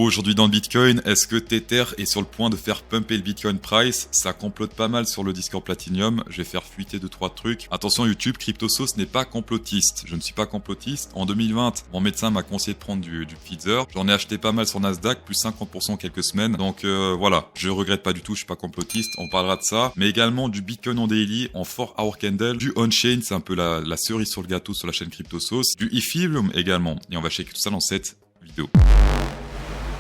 Aujourd'hui dans le Bitcoin, est-ce que Tether est sur le point de faire pumper le Bitcoin price? Ça complote pas mal sur le Discord Platinum, je vais faire fuiter 2-3 trucs. Attention YouTube, CryptoSauce n'est pas complotiste, je ne suis pas complotiste. En 2020, mon médecin m'a conseillé de prendre du Pfizer, j'en ai acheté pas mal sur Nasdaq, plus 50% en quelques semaines. Donc voilà, je regrette pas du tout, je suis pas complotiste, on parlera de ça. Mais également du Bitcoin en daily, en 4 hour candle, du on-chain, c'est un peu la cerise sur le gâteau sur la chaîne CryptoSauce, du Ethereum également. Et on va checker tout ça dans cette vidéo.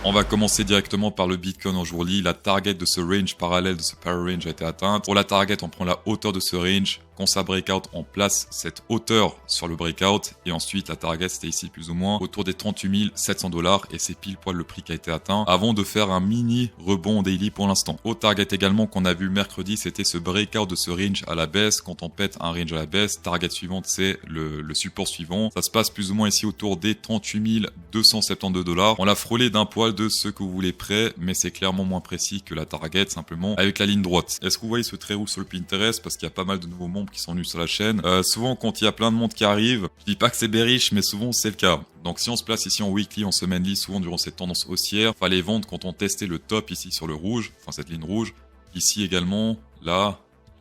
On va commencer directement par le Bitcoin en jourly. La target de ce range parallèle, de ce power range a été atteinte. Pour la target, on prend la hauteur de ce range. Quand ça breakout, on place cette hauteur sur le breakout. Et ensuite, la target, c'était ici plus ou moins autour des 38 700 $. Et c'est pile poil le prix qui a été atteint avant de faire un mini rebond daily pour l'instant. Au target également qu'on a vu mercredi, c'était ce breakout de ce range à la baisse. Quand on pète un range à la baisse, target suivante, c'est le support suivant. Ça se passe plus ou moins ici autour des 38 272 $. On l'a frôlé d'un poil de ce que vous voulez près, mais c'est clairement moins précis que la target simplement avec la ligne droite. Est-ce que vous voyez ce trait rouge sur le Pinterest? Parce qu'il y a pas mal de nouveaux membres qui sont venus sur la chaîne. Souvent quand il y a plein de monde qui arrive, je dis pas que c'est bearish, mais souvent c'est le cas. Donc si on se place ici en weekly, en semaine souvent durant cette tendance haussière, fallait vendre quand on testait le top ici sur le rouge, enfin cette ligne rouge, ici également, là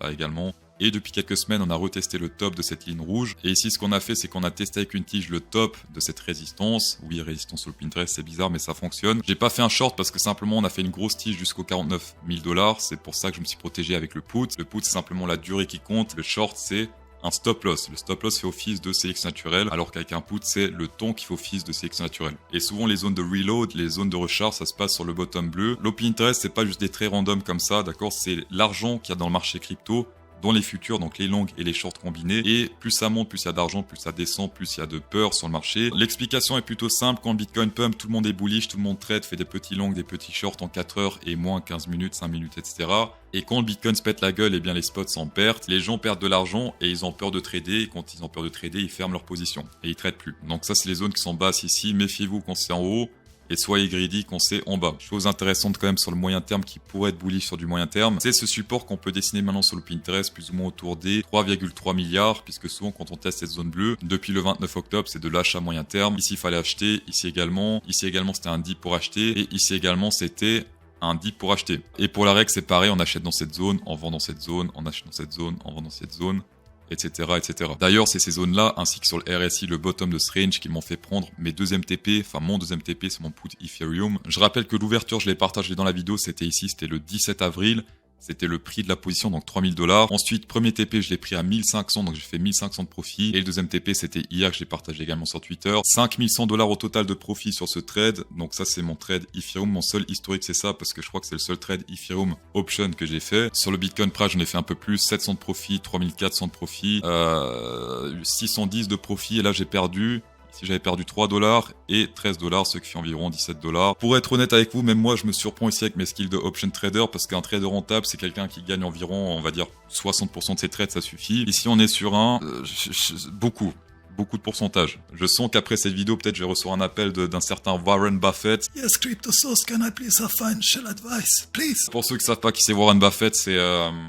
également. Et depuis quelques semaines, on a retesté le top de cette ligne rouge. Et ici, ce qu'on a fait, c'est qu'on a testé avec une tige le top de cette résistance. Oui, résistance sur le Pinterest, c'est bizarre, mais ça fonctionne. J'ai pas fait un short parce que simplement, on a fait une grosse tige jusqu'aux 49 000 $. C'est pour ça que je me suis protégé avec le put. Le put, c'est simplement la durée qui compte. Le short, c'est un stop loss. Le stop loss fait office de sélection naturelle, alors qu'avec un put, c'est le ton qui fait office de sélection naturelle. Et souvent, les zones de reload, les zones de recharge, ça se passe sur le bottom bleu. L'Op Interest, c'est pas juste des traits random comme ça, d'accord? C'est l'argent qu'il y a dans le marché crypto, dans les futurs, donc les longues et les shorts combinés. Et plus ça monte, plus il y a d'argent, plus ça descend, plus il y a de peur sur le marché. L'explication est plutôt simple. Quand le Bitcoin pump, tout le monde est bullish, tout le monde trade, fait des petits longs, des petits shorts en 4 heures et moins 15 minutes, 5 minutes, etc. Et quand le Bitcoin se pète la gueule, eh bien les spots s'en perdent. Les gens perdent de l'argent et ils ont peur de trader. Et quand ils ont peur de trader, ils ferment leur position et ils tradent plus. Donc ça, c'est les zones qui sont basses ici. Méfiez-vous quand c'est en haut. Et soyez greedy quand c'est en bas. Chose intéressante quand même sur le moyen terme qui pourrait être bullish sur du moyen terme, c'est ce support qu'on peut dessiner maintenant sur le Pinterest plus ou moins autour des 3,3 milliards, puisque souvent quand on teste cette zone bleue, depuis le 29 octobre, c'est de l'achat moyen terme. Ici, il fallait acheter, ici également c'était un dip pour acheter, et ici également, c'était un dip pour acheter. Et pour la règle, c'est pareil, on achète dans cette zone, on vend dans cette zone, on achète dans cette zone, on vend dans cette zone, etc., etc. D'ailleurs, c'est ces zones-là, ainsi que sur le RSI, le bottom de ce range, qui m'ont fait prendre mes 2 MTP, enfin mon 2 MTP, c'est mon put Ethereum. Je rappelle que l'ouverture, je l'ai partagé dans la vidéo, c'était ici, c'était le 17 avril. C'était le prix de la position, donc 3 000 $. Ensuite, premier TP, je l'ai pris à 1500, donc j'ai fait 1500 de profit. Et le deuxième TP, c'était hier, que j'ai partagé également sur Twitter. 5100 $ au total de profit sur ce trade. Donc ça, c'est mon trade Ethereum. Mon seul historique, c'est ça, parce que je crois que c'est le seul trade Ethereum option que j'ai fait. Sur le Bitcoin Price, j'en ai fait un peu plus. 700 de profit, 3400 de profit, 610 de profit. Et là, j'ai perdu... Si j'avais perdu 3 $ et 13 $, ce qui fait environ 17 $. Pour être honnête avec vous, même moi, je me surprends ici avec mes skills de option trader parce qu'un trader rentable, c'est quelqu'un qui gagne environ, on va dire, 60% de ses trades, ça suffit. Ici, on est sur un... beaucoup de pourcentage. Je sens qu'après cette vidéo, peut-être je vais recevoir un appel d'un certain Warren Buffett. Yes, CryptoSauce, can I please have financial advice, please? Pour ceux qui savent pas qui c'est Warren Buffett, c'est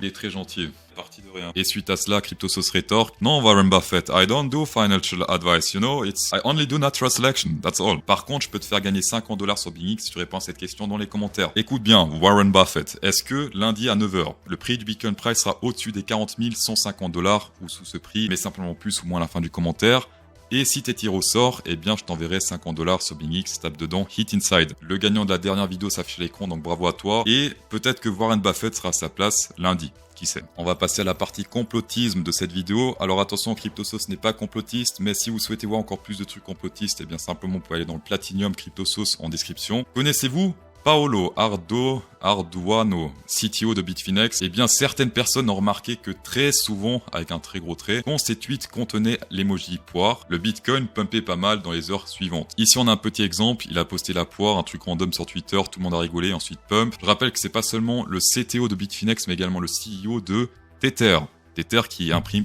il est très gentil. Parti de rien. Et suite à cela, CryptoSauce rétorque: non, Warren Buffett, I don't do financial advice, you know, I only do natural selection, that's all. Par contre, je peux te faire gagner 50 $ sur BingX si tu réponds à cette question dans les commentaires. Écoute bien, Warren Buffett, est-ce que lundi à 9h, le prix du Bitcoin Price sera au-dessus des 40 150 $ ou sous ce prix, mais simplement plus ou moins à la fin du commentaire? Et si tes tirs au sort, eh bien je t'enverrai 50 $ sur BingX, tape dedans Hit Inside. Le gagnant de la dernière vidéo s'affiche à l'écran, donc bravo à toi. Et peut-être que Warren Buffett sera à sa place lundi. Qui sait. On va passer à la partie complotisme de cette vidéo. Alors attention, CryptoSauce n'est pas complotiste, mais si vous souhaitez voir encore plus de trucs complotistes, eh bien simplement vous pouvez aller dans le Platinum CryptoSauce en description. Connaissez-vous Paolo Arduano, CTO de Bitfinex? Eh bien, certaines personnes ont remarqué que très souvent, avec un très gros trait, quand ces tweets contenaient l'emoji poire, le Bitcoin pumpait pas mal dans les heures suivantes. Ici, on a un petit exemple. Il a posté la poire, un truc random sur Twitter, tout le monde a rigolé, ensuite pump. Je rappelle que c'est pas seulement le CTO de Bitfinex, mais également le CEO de Tether. Tether qui imprime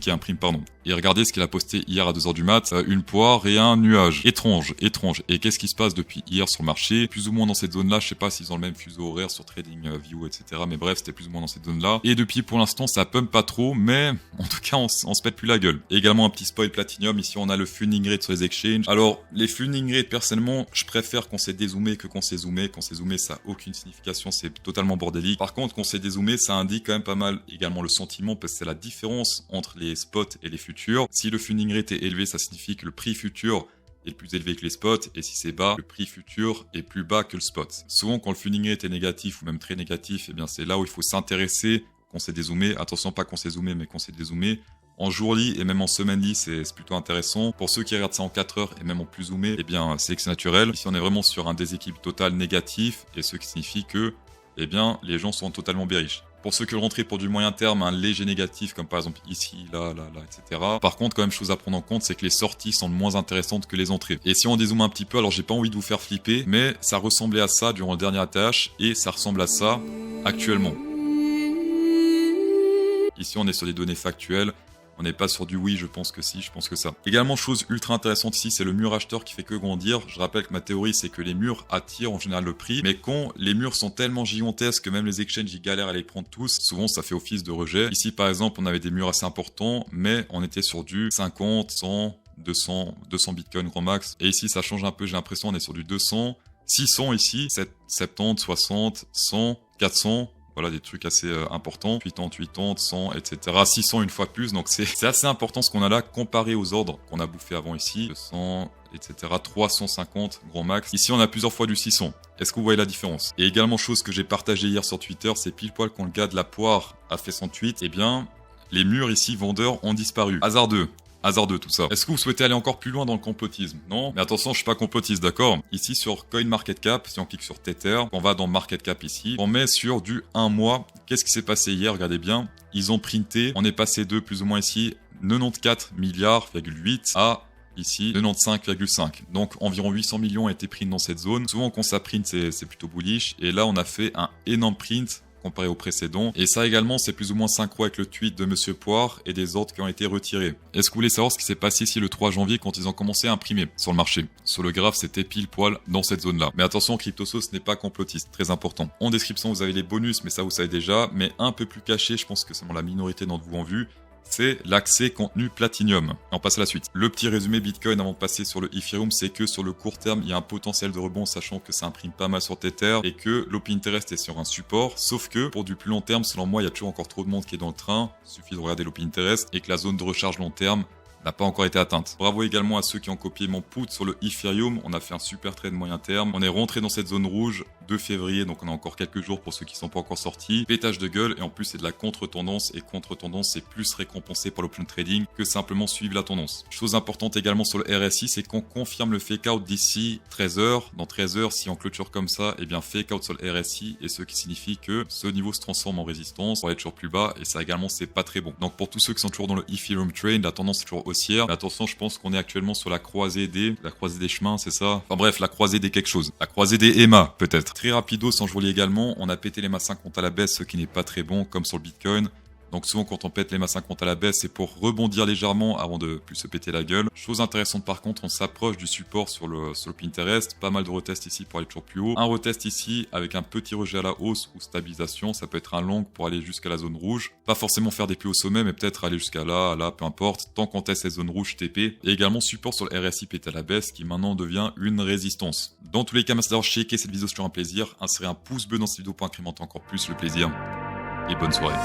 Et regardez ce qu'il a posté hier à 2h du mat, une poire et un nuage. Étrange. Et qu'est-ce qui se passe depuis hier sur le marché? Plus ou moins dans cette zone-là, je sais pas s'ils ont le même fuseau horaire sur TradingView, etc. Mais bref, c'était plus ou moins dans cette zone-là. Et depuis, pour l'instant, ça pump pas trop, mais en tout cas, on se pète plus la gueule. Et également un petit spoil Platinum. Ici, on a le funding rate sur les exchanges. Alors, les funding rates, personnellement, je préfère qu'on s'est dézoomé que qu'on s'est zoomé. Qu'on s'est zoomé, ça a aucune signification, c'est totalement bordélique. Par contre, qu'on s'est dézoomé, ça indique quand même pas mal également le sentiment, parce que c'est la différence entre les spots et les futurs. Si le funding rate est élevé, ça signifie que le prix futur est plus élevé que les spots, et si c'est bas, le prix futur est plus bas que le spot. Souvent, quand le funding rate est négatif ou même très négatif, eh bien c'est là où il faut s'intéresser, qu'on s'est dézoomé. Attention, pas qu'on s'est zoomé, mais qu'on s'est dézoomé. En jour-lit et même en semaine-lit, c'est plutôt intéressant. Pour ceux qui regardent ça en 4 heures et même en plus zoomé, eh bien c'est que c'est naturel. Ici, on est vraiment sur un déséquilibre total négatif, et ce qui signifie que, eh bien, les gens sont totalement bearish. Pour ceux qui veulent rentrer pour du moyen terme, un léger négatif, comme par exemple ici, là, etc. Par contre, quand même, chose à prendre en compte, c'est que les sorties sont moins intéressantes que les entrées. Et si on dézoome un petit peu, alors j'ai pas envie de vous faire flipper, mais ça ressemblait à ça durant le dernier ATH, et ça ressemble à ça actuellement. Ici, on est sur des données factuelles. On n'est pas sur du oui, je pense que si, je pense que ça. Également, chose ultra intéressante ici, c'est le mur acheteur qui fait que grandir. Je rappelle que ma théorie, c'est que les murs attirent en général le prix, mais quand les murs sont tellement gigantesques que même les exchanges, ils galèrent à les prendre tous, souvent ça fait office de rejet. Ici, par exemple, on avait des murs assez importants, mais on était sur du 50, 100, 200 bitcoins grand max. Et ici, ça change un peu, j'ai l'impression, on est sur du 200, 600 ici, 70, 60, 100, 400... Voilà, des trucs assez importants. 80, 100, etc. 600 une fois de plus. Donc c'est assez important ce qu'on a là comparé aux ordres qu'on a bouffé avant ici. 200, etc. 350 grand max. Ici, on a plusieurs fois du 600. Est-ce que vous voyez la différence? Et également, chose que j'ai partagée hier sur Twitter, c'est pile poil quand le gars de la poire a fait son tweet. Eh bien, les murs ici, vendeurs, ont disparu. Hasardeux tout ça. Est-ce que vous souhaitez aller encore plus loin dans le complotisme? Non? Mais attention, je suis pas complotiste, d'accord? Ici sur CoinMarketCap, si on clique sur Tether, on va dans Market Cap ici, on met sur du 1 mois. Qu'est-ce qui s'est passé hier? Regardez bien. Ils ont printé, on est passé de plus ou moins ici 94 milliards,8 à ici 95,5. Donc environ 800 millions ont été print dans cette zone. Souvent quand ça print, c'est plutôt bullish. Et là, on a fait un énorme print comparé au précédent. Et ça également, c'est plus ou moins synchro avec le tweet de Monsieur Poire et des ordres qui ont été retirés. Est-ce que vous voulez savoir ce qui s'est passé ici le 3 janvier quand ils ont commencé à imprimer sur le marché? Sur le graphe, c'était pile poil dans cette zone-là. Mais attention, CryptoSauce n'est pas complotiste, très important. En description, vous avez les bonus, mais ça vous savez déjà. Mais un peu plus caché, je pense que c'est la minorité d'entre vous en vue, c'est l'accès contenu Platinum. On passe à la suite. Le petit résumé Bitcoin avant de passer sur le Ethereum, c'est que sur le court terme, il y a un potentiel de rebond, sachant que ça imprime pas mal sur Tether et que l'Opinterest est sur un support. Sauf que pour du plus long terme, selon moi, il y a toujours encore trop de monde qui est dans le train. Il suffit de regarder l'Opinterest et que la zone de recharge long terme n'a pas encore été atteinte. Bravo également à ceux qui ont copié mon put sur le Ethereum. On a fait un super trade moyen terme. On est rentré dans cette zone rouge 2 février, donc on a encore quelques jours pour ceux qui sont pas encore sortis. Pétage de gueule, et en plus c'est de la contre-tendance, et contre-tendance c'est plus récompensé par l'open trading que simplement suivre la tendance. Chose importante également sur le RSI, c'est qu'on confirme le fake out d'ici 13 heures. Dans 13 heures, si on clôture comme ça, eh bien fake out sur le RSI, et ce qui signifie que ce niveau se transforme en résistance pour être toujours plus bas, et ça également c'est pas très bon. Donc pour tous ceux qui sont toujours dans le Ethereum train, la tendance est toujours haussière. Mais attention, je pense qu'on est actuellement sur la croisée des chemins, c'est ça? Enfin bref, la croisée des quelque chose. La croisée des EMA, peut-être. Très rapido, sans je vous lis également, on a pété les MA 50 à la baisse, ce qui n'est pas très bon, comme sur le Bitcoin. Donc souvent quand on pète les MA 50 à la baisse, c'est pour rebondir légèrement avant de plus se péter la gueule. Chose intéressante par contre, on s'approche du support sur le Pinterest. Pas mal de retests ici pour aller toujours plus haut. Un retest ici avec un petit rejet à la hausse ou stabilisation. Ça peut être un long pour aller jusqu'à la zone rouge. Pas forcément faire des plus hauts sommets, mais peut-être aller jusqu'à là, peu importe. Tant qu'on teste cette zone rouge TP. Et également support sur le RSI pété à la baisse qui maintenant devient une résistance. Dans tous les cas, merci d'avoir checké cette vidéo, c'est toujours un plaisir. Insérez un pouce bleu dans cette vidéo pour incrémenter encore plus le plaisir. Et bonne soirée.